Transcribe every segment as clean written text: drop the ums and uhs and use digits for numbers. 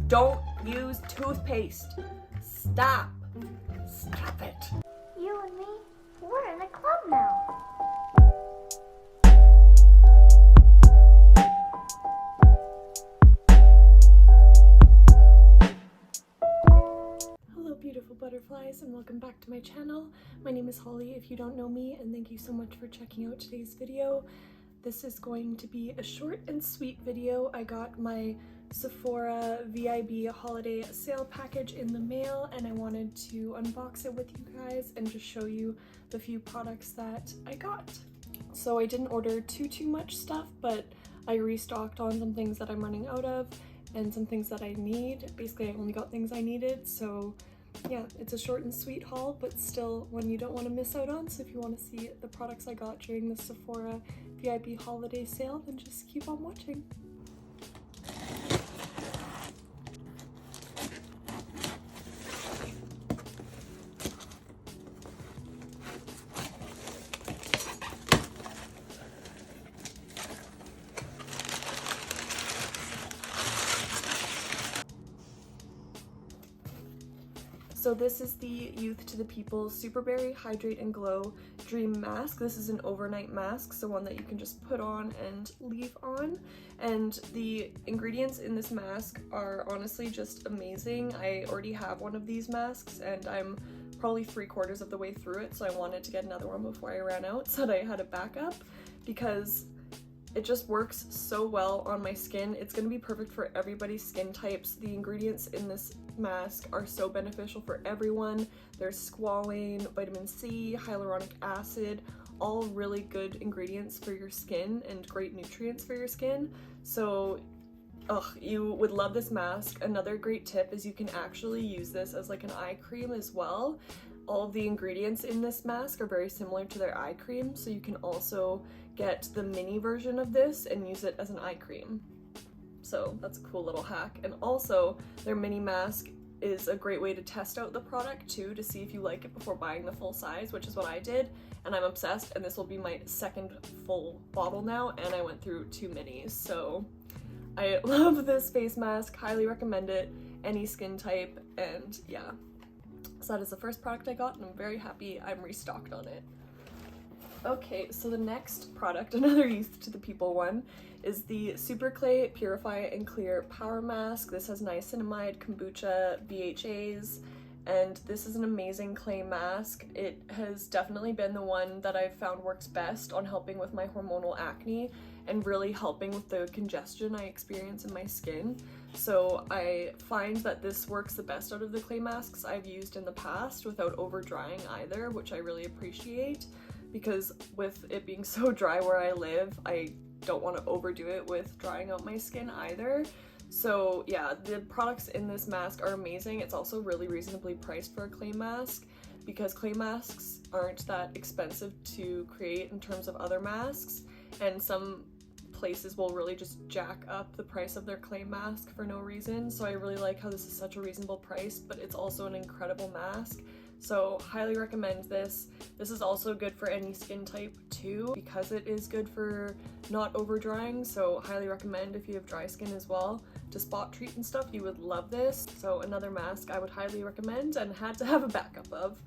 Don't use toothpaste. Stop. Stop it. You and me, we're in a club now. Hello beautiful butterflies and welcome back to my channel. My name is Holly if you don't know me, and thank you so much for checking out today's video. This is going to be a short and sweet video. I got my Sephora VIB holiday sale package in the mail and I wanted to unbox it with you guys and just show you the few products that I got. So I didn't order too much stuff, but I restocked on some things that I'm running out of and some things that I need. Basically I only got things I needed, so yeah, it's a short and sweet haul, but still one you don't want to miss out on. So if you want to see the products I got during the Sephora VIB holiday sale, then just keep on watching. So this is the Youth to the People Superberry Hydrate and Glow Dream Mask. This is an overnight mask, so one that you can just put on and leave on. And the ingredients in this mask are honestly just amazing. I already have one of these masks and I'm probably 3/4 of the way through it, so I wanted to get another one before I ran out so that I had a backup, because it just works so well on my skin. It's going to be perfect for everybody's skin types. The ingredients in this mask are so beneficial for everyone. There's squalane, vitamin C, hyaluronic acid, all really good ingredients for your skin and great nutrients for your skin. So you would love this mask. Another great tip is you can actually use this as like an eye cream as well. All of the ingredients in this mask are very similar to their eye cream, so you can also get the mini version of this and use it as an eye cream. So that's a cool little hack. And also their mini mask is a great way to test out the product too, to see if you like it before buying the full size, which is what I did, and I'm obsessed, and this will be my second full bottle now, and I went through 2 minis. So I love this face mask, highly recommend it, any skin type, and yeah. So that is the first product I got and I'm very happy I'm restocked on it. Okay, so the next product, another Youth to the People one, is the Superclay Purify and Clear Power Mask. This has niacinamide, kombucha, BHAs, and this is an amazing clay mask. It has definitely been the one that I've found works best on helping with my hormonal acne and really helping with the congestion I experience in my skin. So I find that this works the best out of the clay masks I've used in the past without over drying either, which I really appreciate, because with it being so dry where I live, I don't want to overdo it with drying out my skin either. So yeah, the products in this mask are amazing. It's also really reasonably priced for a clay mask, because clay masks aren't that expensive to create in terms of other masks, and some places will really just jack up the price of their clay mask for no reason. So I really like how this is such a reasonable price, but it's also an incredible mask. So highly recommend this. This is also good for any skin type too, because it is good for not over drying. So highly recommend if you have dry skin as well to spot treat and stuff, you would love this. So another mask I would highly recommend and had to have a backup of.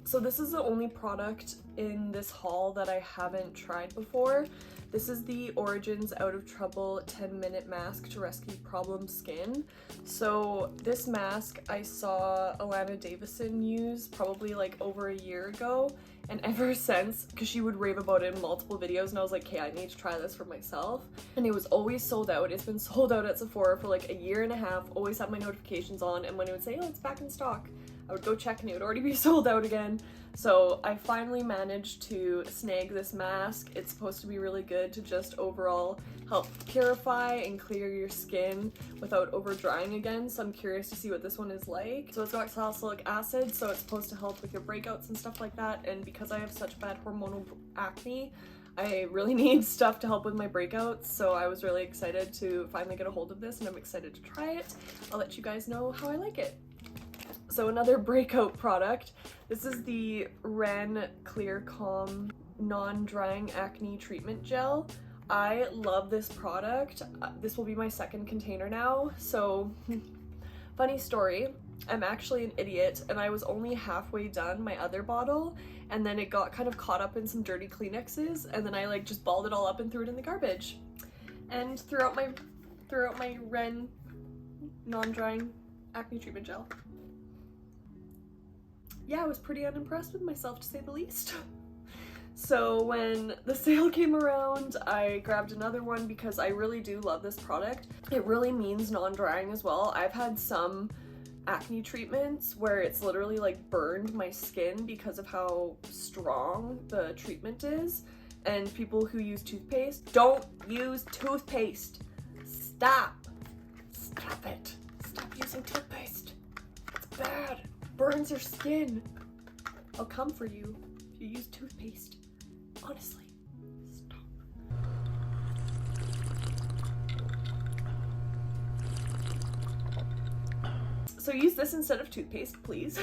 So this is the only product in this haul that I haven't tried before. This is the Origins Out of Trouble 10-minute mask to rescue problem skin. So this mask I saw Alana Davison use probably like over a year ago, and ever since, because she would rave about it in multiple videos, and I was like, okay, I need to try this for myself. And it was always sold out. It's been sold out at Sephora for like a year and a half, always had my notifications on, and when it would say, oh, it's back in stock, I would go check and it would already be sold out again. So I finally managed to snag this mask. It's supposed to be really good to just overall help purify and clear your skin without over drying again. So I'm curious to see what this one is like. So it's got salicylic acid, so it's supposed to help with your breakouts and stuff like that. And because I have such bad hormonal acne, I really need stuff to help with my breakouts. So I was really excited to finally get a hold of this, and I'm excited to try it. I'll let you guys know how I like it. So another breakout product. This is the Ren Clear Calm non-drying acne treatment gel. I love this product. This will be my second container now. So Funny story, I'm actually an idiot and I was only halfway done my other bottle, and then it got kind of caught up in some dirty Kleenexes, and then I like just balled it all up and threw it in the garbage and threw out my Ren non-drying acne treatment gel. Yeah, I was pretty unimpressed with myself, to say the least. So when the sale came around, I grabbed another one because I really do love this product. It really means non-drying as well. I've had some acne treatments where it's literally like burned my skin because of how strong the treatment is. And people who use toothpaste, don't use toothpaste. Stop it. Stop using toothpaste. It's bad. Burns your skin. I'll come for you if you use toothpaste. Honestly, stop. So use this instead of toothpaste, please.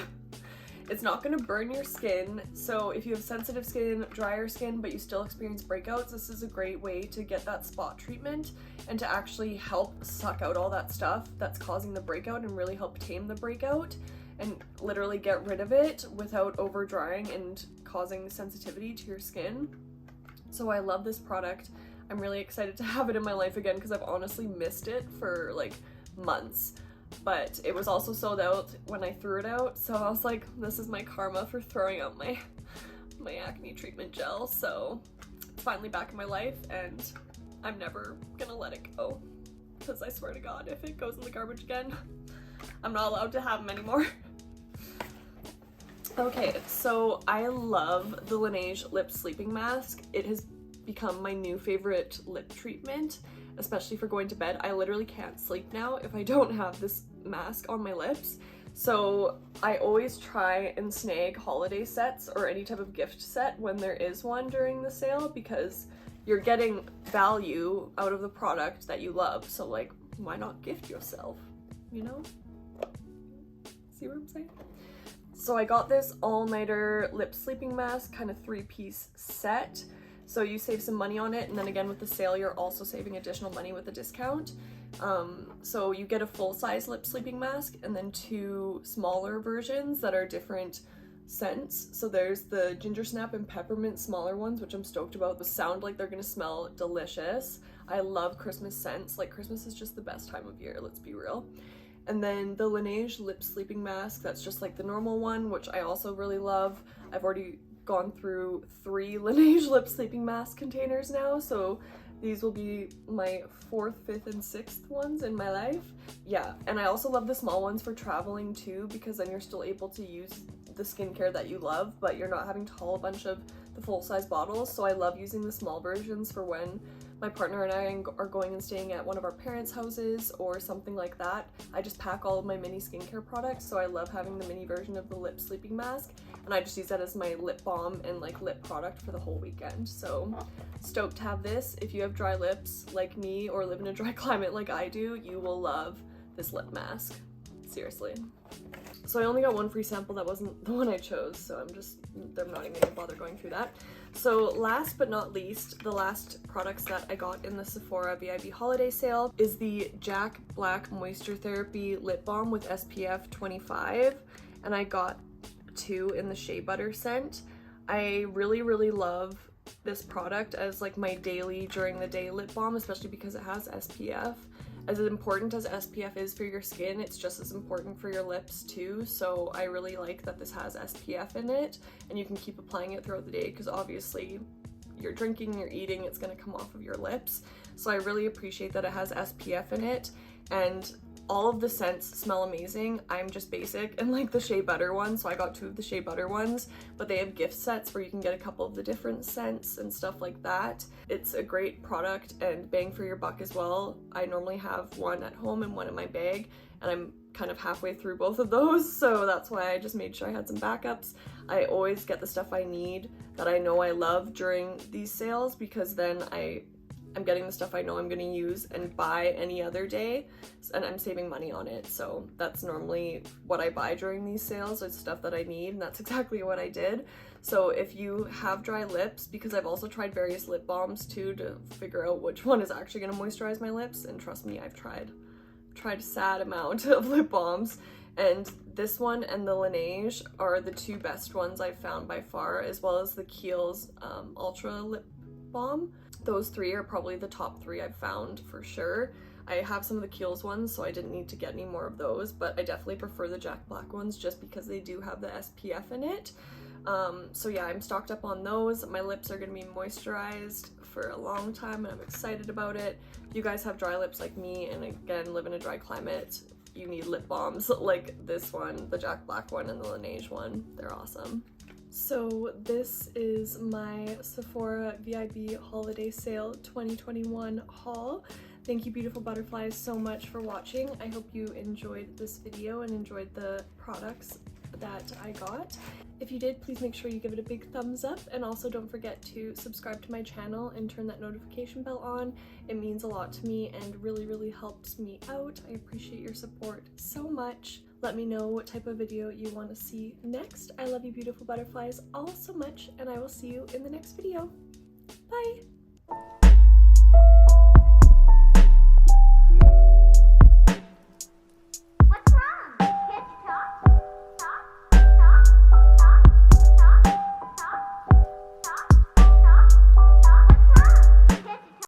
It's not going to burn your skin, so if you have sensitive skin, drier skin, but you still experience breakouts, this is a great way to get that spot treatment and to actually help suck out all that stuff that's causing the breakout and really help tame the breakout and literally get rid of it without over drying and causing sensitivity to your skin. So I love this product. I'm really excited to have it in my life again because I've honestly missed it for like months. But it was also sold out when I threw it out, so I was like, this is my karma for throwing out my acne treatment gel. So it's finally back in my life and I'm never gonna let it go, because I swear to God, if it goes in the garbage again, I'm not allowed to have them anymore. Okay, so I love the Laneige Lip Sleeping Mask. It has become my new favorite lip treatment, especially for going to bed. I literally can't sleep now if I don't have this mask on my lips. So I always try and snag holiday sets or any type of gift set when there is one during the sale, because you're getting value out of the product that you love. So like, why not gift yourself, you know? See what I'm saying? So I got this all-nighter lip sleeping mask, kind of 3-piece set. So you save some money on it, and then again with the sale you're also saving additional money with the discount. So you get a full-size lip sleeping mask and then 2 smaller versions that are different scents. So there's the ginger snap and peppermint smaller ones, which I'm stoked about. They sound like they're gonna smell delicious. I love Christmas scents. Like, Christmas is just the best time of year, let's be real. And then the Laneige lip sleeping mask, that's just like the normal one, which I also really love. I've already gone through 3 Laneige lip sleeping mask containers now, so these will be my 4th, 5th, and 6th ones in my life. Yeah, and I also love the small ones for traveling too, because then you're still able to use the skincare that you love, but you're not having to haul a bunch of the full-size bottles. So I love using the small versions for when my partner and I are going and staying at one of our parents' houses or something like that. I just pack all of my mini skincare products, so I love having the mini version of the lip sleeping mask, and I just use that as my lip balm and like lip product for the whole weekend. So stoked to have this. If you have dry lips like me or live in a dry climate like I do, you will love this lip mask. Seriously. So I only got 1 free sample. That wasn't the one I chose, so I'm not even gonna bother going through that. So last but not least, the last products that I got in the Sephora VIB holiday sale is the Jack Black Moisture Therapy Lip Balm with SPF 25, and I got 2 in the Shea Butter scent. I really, really love this product as like my daily during the day lip balm, especially because it has SPF. As important as SPF is for your skin, it's just as important for your lips too. So I really like that this has SPF in it, and you can keep applying it throughout the day, because obviously you're drinking, you're eating, it's gonna come off of your lips. So I really appreciate that it has SPF in it, and all of the scents smell amazing. I'm just basic and like the Shea Butter one, so I got 2 of the Shea Butter ones, but they have gift sets where you can get a couple of the different scents and stuff like that. It's a great product and bang for your buck as well. I normally have 1 at home and 1 in my bag, and I'm kind of halfway through both of those, so that's why I just made sure I had some backups. I always get the stuff I need that I know I love during these sales, because then I'm getting the stuff I know I'm going to use and buy any other day, and I'm saving money on it. So that's normally what I buy during these sales, is stuff that I need, and that's exactly what I did. So if you have dry lips, because I've also tried various lip balms too to figure out which one is actually going to moisturize my lips, and trust me, I've tried tried a sad amount of lip balms, and this one and the Laneige are the two best ones I've found by far, as well as the Kiehl's Ultra Lip Balm. Those three are probably the top three I've found for sure. I have some of the Kiehl's ones, so I didn't need to get any more of those, but I definitely prefer the Jack Black ones just because they do have the SPF in it. So yeah, I'm stocked up on those. My lips are gonna be moisturized for a long time and I'm excited about it. If you guys have dry lips like me and again live in a dry climate, you need lip balms like this one, the Jack Black one and the Laneige one. They're awesome. So this is my Sephora VIB Holiday Sale 2021 haul. Thank you beautiful butterflies so much for watching. I hope you enjoyed this video and enjoyed the products that I got. If you did, please make sure you give it a big thumbs up, and also don't forget to subscribe to my channel and turn that notification bell on. It means a lot to me and really helps me out. I appreciate your support so much. Let me know what type of video you want to see next. I love you beautiful butterflies all so much, and I will see you in the next video. Bye!